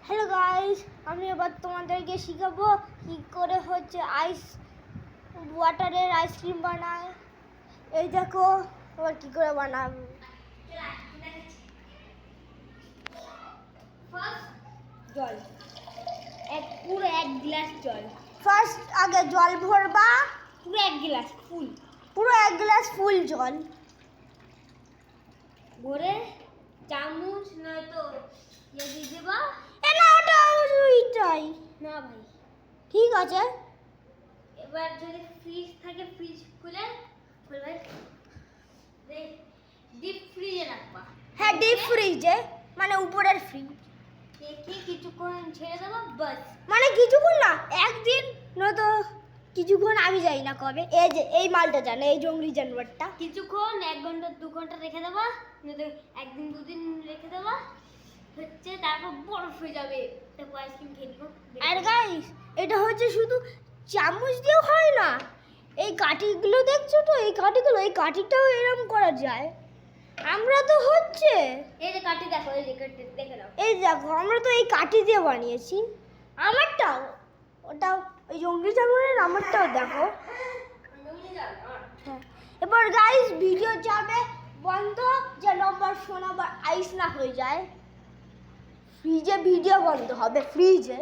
Hello guys, আমি এবার তোমাদেরকে শেখাবো কি করে হচ্ছে ওয়াটারের আইসক্রিম বানায়। এই দেখো এবার কি করে বানাবো। জল পুরো 1 গ্লাস জল। ফার্স্ট আগে জল ভরবা, পুরো 1 গ্লাস ফুল, পুরো 1 গ্লাস ফুল জল ভরে চামচ নয়তো দিয়ে দেবা। না ওটা ওইটাই না ভাই, ঠিক আছে। এবার যদি ফ্রিজ থাকে ফ্রিজ খুলে ডিপ ফ্রিজে রাখবা। হ্যাঁ, ডিপ ফ্রিজে মানে উপরের ফ্রিজ রেখে কিছুক্ষণ ছেড়ে দেবো, বাস। মানে কিছুক্ষণ না, একদিন নয়তো কিছুক্ষণ, আমি যাই না কবে। এই যে এই মালটা জানে, এই জঙ্গলি জানোয়ারটা কিছুক্ষণ 1 ঘন্টা 2 ঘন্টা রেখে দেবা, নয়তো একদিন 2 দিন রেখে দেবা হচ্ছে, তারপর বরফ হয়ে যাবে, তারপর আইসক্রিম খেয়ে নিবো। আর গাইস, এটা হচ্ছে শুধু চামচ দিয়েও হয় না, এই কাঠিগুলো দেখছো তো, এই কাঠিটাও এরকম করা যায়। আমরা তো হচ্ছে এই যে কাঠি দেখো, এই যে কাঠি দেখে নাও, এই দেখো আমরা তো এই কাঠি দিয়ে বানিয়েছি। আমারটাও, ওটাও ওই জঙ্গলি জানোয়ারের আমারটাও দেখো। এবার গাইস ভিডিও যাবে বন্ধ, যেন আবার ফোন আবার আইস না হয়ে যায়। ফ্রিজে ভিডিও বন্ধ হবে, ফ্রিজে।